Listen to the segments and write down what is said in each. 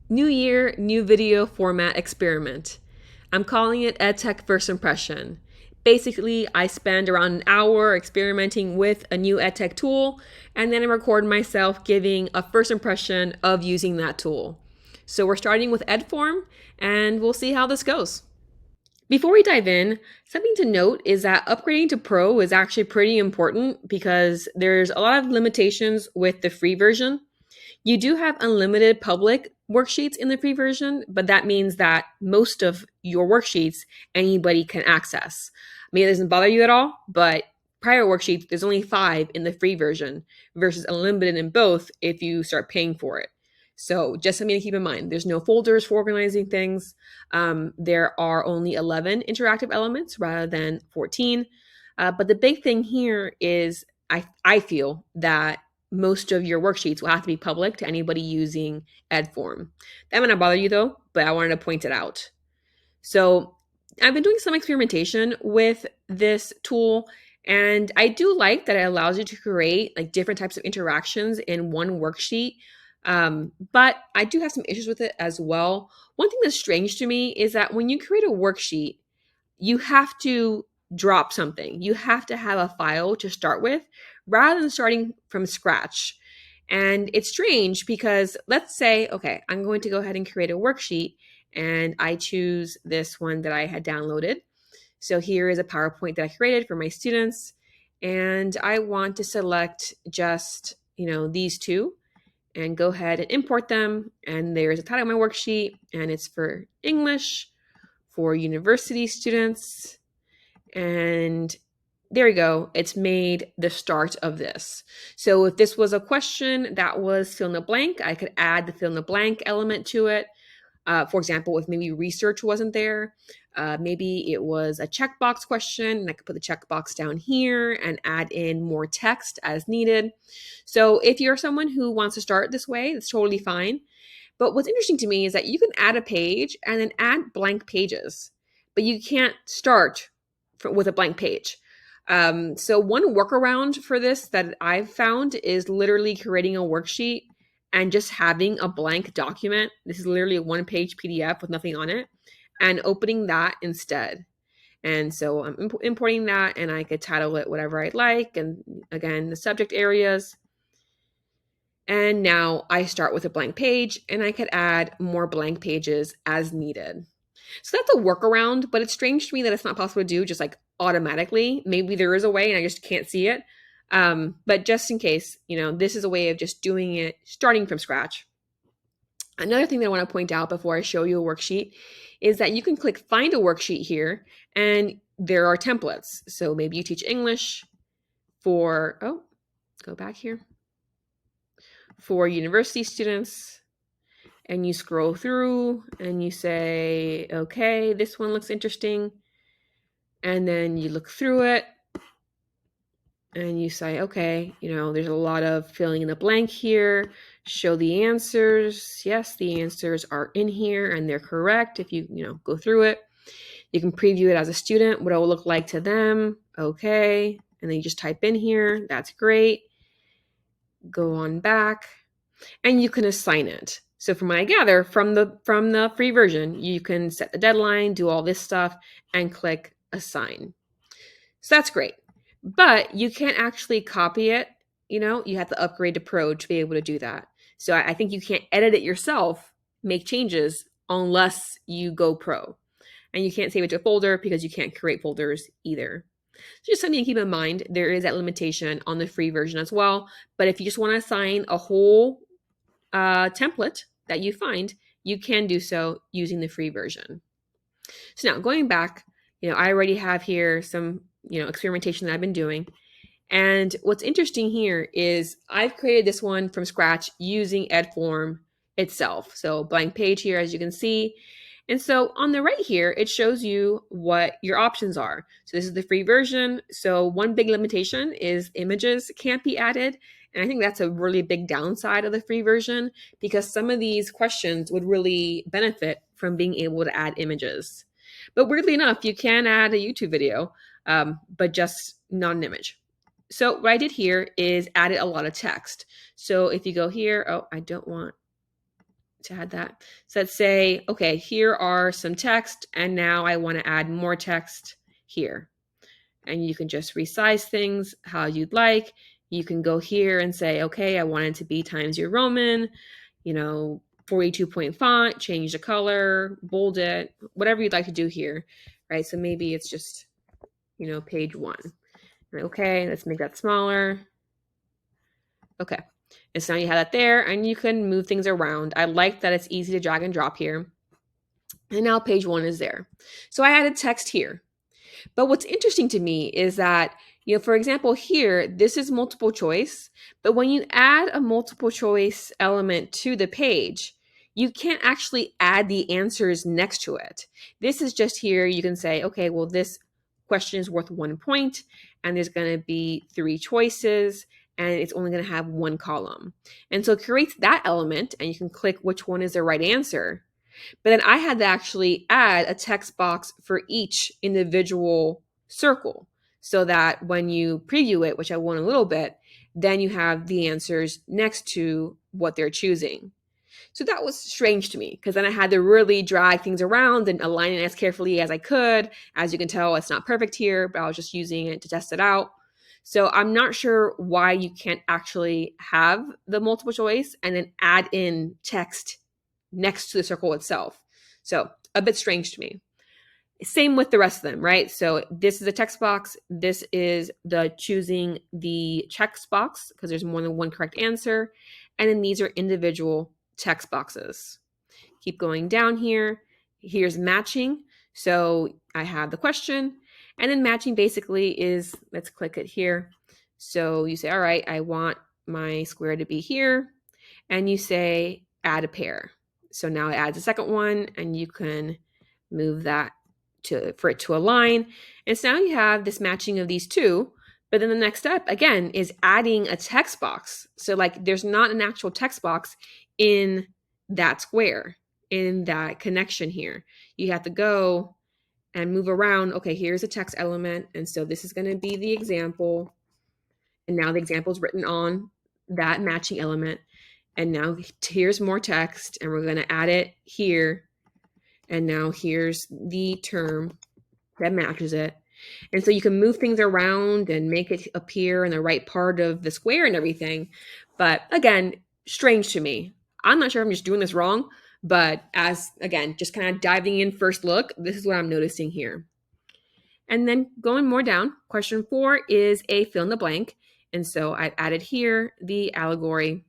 New year, new video format experiment. I'm calling it EdTech First Impression. Basically, I spend around an hour experimenting with a new EdTech tool, and then I record myself giving a first impression of using that tool. So we're starting with Edform, and we'll see how this goes. Before we dive in, something to note is that upgrading to Pro is actually pretty important because there's a lot of limitations with the free version. You do have unlimited public worksheets in the free version, but that means that most of your worksheets anybody can access. I mean, it doesn't bother you at all, but prior worksheets, there's only 5 in the free version versus unlimited in both if you start paying for it. So just something to keep in mind. There's no folders for organizing things. There are only 11 interactive elements rather than 14. But the big thing here is I feel that most of your worksheets will have to be public to anybody using Edform. That might not bother you though, but I wanted to point it out. So I've been doing some experimentation with this tool, and I do like that it allows you to create like different types of interactions in one worksheet. But I do have some issues with it as well. One thing that's strange to me is that when you create a worksheet, you have to drop something. You have to have a file to start with rather than starting from scratch. And it's strange because let's say, okay, I'm going to go ahead and create a worksheet and I choose this one that I had downloaded. So here is a PowerPoint that I created for my students. And I want to select just, these two and go ahead and import them. And there's a title of my worksheet and it's for English for university students. And there we go. It's made the start of this. So if this was a question that was fill in the blank, I could add the fill in the blank element to it. For example, if maybe research wasn't there, maybe it was a checkbox question, and I could put the checkbox down here and add in more text as needed. So if you're someone who wants to start this way, that's totally fine. But what's interesting to me is that you can add a page and then add blank pages, but you can't start with a blank page. So one workaround for this that I've found is literally creating a worksheet and just having a blank document. This is literally a 1-page PDF with nothing on it, and opening that instead. And so I'm importing that, and I could title it whatever I'd like. And again, the subject areas. And now I start with a blank page, and I could add more blank pages as needed. So that's a workaround, but it's strange to me that it's not possible to do just like automatically. Maybe there is a way and I just can't see it. But just in case, this is a way of just doing it, starting from scratch. Another thing that I want to point out before I show you a worksheet is that you can click find a worksheet here and there are templates. So maybe you teach English for, go back here, for university students. And you scroll through and you say, okay, this one looks interesting. And then you look through it and you say, okay, there's a lot of filling in the blank here. Show the answers. Yes, the answers are in here and they're correct if you, go through it. You can preview it as a student, what it will look like to them. Okay. And then you just type in here. That's great. Go on back and you can assign it. So from what I gather from the free version, you can set the deadline, do all this stuff, and click assign. So that's great. But you can't actually copy it. You have to upgrade to Pro to be able to do that. So I think you can't edit it yourself, make changes, unless you go Pro. And you can't save it to a folder because you can't create folders either. So just something to keep in mind. There is that limitation on the free version as well. But if you just want to assign a whole template that you find, you can do so using the free version. So now going back, I already have here some, experimentation that I've been doing. And what's interesting here is I've created this one from scratch using Edform itself. So blank page here, as you can see. And so on the right here, it shows you what your options are. So this is the free version. So one big limitation is images can't be added. And I think that's a really big downside of the free version because some of these questions would really benefit from being able to add images. But weirdly enough, you can add a YouTube video, but just not an image. So what I did here is added a lot of text. So if you go here, I don't want to add that. So let's say, okay, here are some text, and now I want to add more text here. And you can just resize things how you'd like. You can go here and say, okay, I want it to be Times New Roman, 42-point font, change the color, bold it, whatever you'd like to do here, right? So maybe it's just, page 1. Okay, let's make that smaller. Okay, and so now you have that there, and you can move things around. I like that it's easy to drag and drop here. And now page 1 is there. So I added text here. But what's interesting to me is that, for example, here, this is multiple choice, but when you add a multiple choice element to the page, you can't actually add the answers next to it. This is just here, you can say, okay, well, this question is worth 1 point, and there's going to be 3 choices, and it's only going to have 1 column. And so it creates that element, and you can click which one is the right answer. But then I had to actually add a text box for each individual circle so that when you preview it, which I will in a little bit, then you have the answers next to what they're choosing. So that was strange to me because then I had to really drag things around and align it as carefully as I could. As you can tell, it's not perfect here, but I was just using it to test it out. So I'm not sure why you can't actually have the multiple choice and then add in text next to the circle itself. So a bit strange to me. Same with the rest of them, right? So this is a text box. This is the choosing the text box because there's more than one correct answer. And then these are individual text boxes. Keep going down here. Here's matching. So I have the question. And then matching basically is, let's click it here. So you say, all right, I want my square to be here. And you say, add a pair. So now it adds a second one, and you can move that for it to align. And so now you have this matching of these two. But then the next step, again, is adding a text box. So like there's not an actual text box in that square, in that connection here. You have to go and move around. Okay, here's a text element. And so this is going to be the example. And now the example is written on that matching element. And now here's more text, and we're going to add it here. And now here's the term that matches it. And so you can move things around and make it appear in the right part of the square and everything. But again, strange to me. I'm not sure if I'm just doing this wrong, but again, just kind of diving in first look, this is what I'm noticing here. And then going more down, question 4 is a fill in the blank. And so I've added here the allegory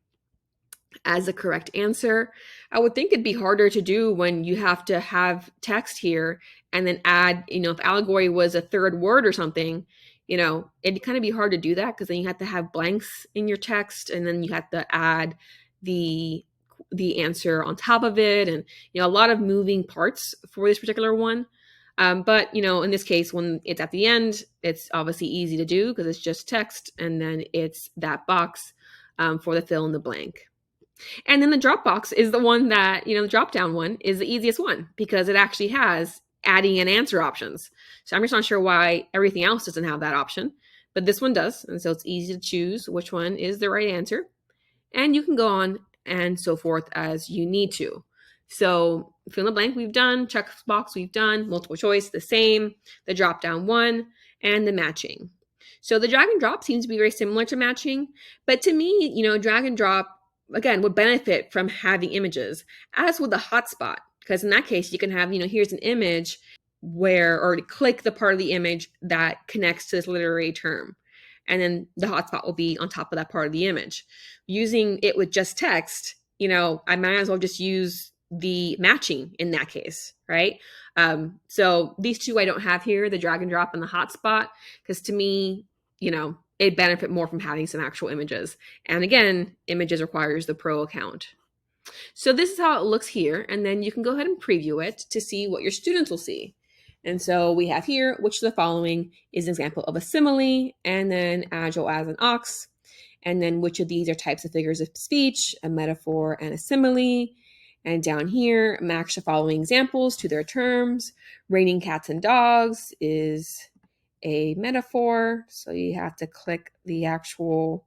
as the correct answer. I would think it'd be harder to do when you have to have text here and then add, if allegory was a third word or something, it'd kind of be hard to do that because then you have to have blanks in your text and then you have to add the answer on top of it, and a lot of moving parts for this particular one. But in this case, when it's at the end, it's obviously easy to do because it's just text and then it's that box for the fill in the blank. And then the drop box is the one that, the drop down one is the easiest one because it actually has adding and answer options. So I'm just not sure why everything else doesn't have that option, but this one does. And so it's easy to choose which one is the right answer. And you can go on and so forth as you need to. So fill in the blank we've done, check box we've done, multiple choice the same, the drop down one, and the matching. So the drag and drop seems to be very similar to matching, but to me, drag and drop again would benefit from having images, as would the hotspot, because in that case you can have, here's an image or click the part of the image that connects to this literary term. And then the hotspot will be on top of that part of the image. Using it with just text, I might as well just use the matching in that case, right? So these two I don't have here, the drag and drop and the hotspot, because to me, it'd benefit more from having some actual images. And again, images requires the pro account. So this is how it looks here. And then you can go ahead and preview it to see what your students will see. And so we have here, which of the following is an example of a simile, and then agile as an ox. And then which of these are types of figures of speech, a metaphor and a simile. And down here, match the following examples to their terms. Raining cats and dogs is a metaphor. So you have to click the actual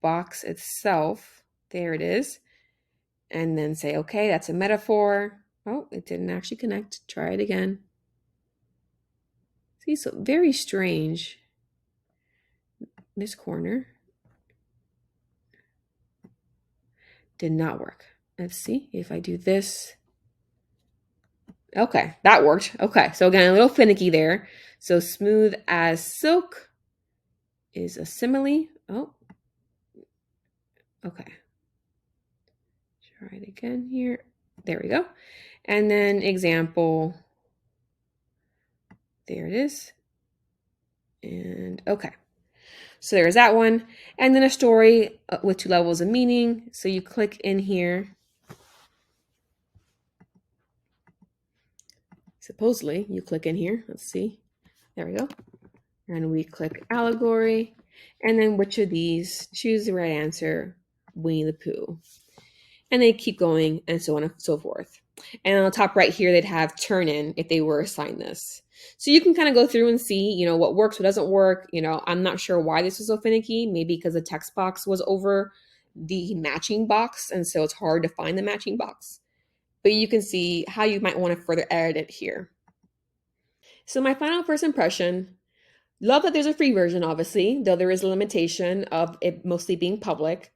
box itself. There it is. and then say, okay, that's a metaphor. Oh, it didn't actually connect. Try it again. See, so very strange. This corner did not work. Let's see if I do this. Okay, that worked. Okay, so again, a little finicky there. So smooth as silk is a simile. Oh, okay. Try it again here. There we go. And then example. There it is. And okay. So there's that one. And then a story with 2 levels of meaning. So you click in here. Supposedly, you click in here. Let's see. There we go. And we click allegory. And then which of these? Choose the right answer. Winnie the Pooh. And they keep going and so on and so forth. And on the top right here, they'd have turn in if they were assigned this. So you can kind of go through and see, what works, what doesn't work. I'm not sure why this was so finicky. Maybe because the text box was over the matching box. And so it's hard to find the matching box. But you can see how you might want to further edit it here. So my final first impression, love that there's a free version, obviously, though there is a limitation of it mostly being public.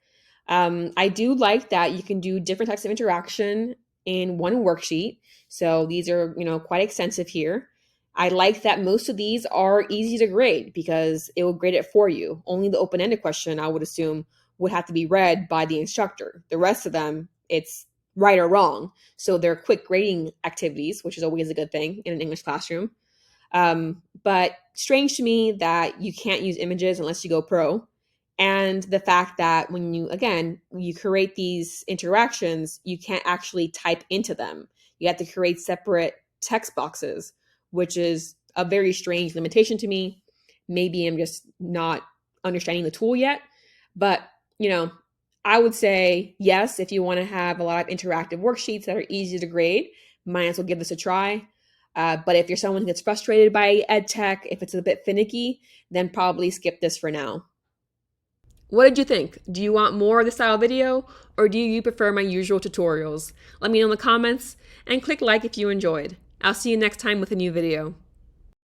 I do like that you can do different types of interaction in one worksheet. So these are, quite extensive here. I like that most of these are easy to grade because it will grade it for you. Only the open-ended question, I would assume, would have to be read by the instructor. The rest of them, it's right or wrong. So they're quick grading activities, which is always a good thing in an English classroom. But strange to me that you can't use images unless you go pro. And the fact that when you create these interactions, you can't actually type into them. You have to create separate text boxes, which is a very strange limitation to me. Maybe I'm just not understanding the tool yet. But, I would say yes, if you want to have a lot of interactive worksheets that are easy to grade, might as well give this a try. But if you're someone who gets frustrated by EdTech, if it's a bit finicky, then probably skip this for now. What did you think? Do you want more of this style video, or do you prefer my usual tutorials? Let me know in the comments, and click like if you enjoyed. I'll see you next time with a new video.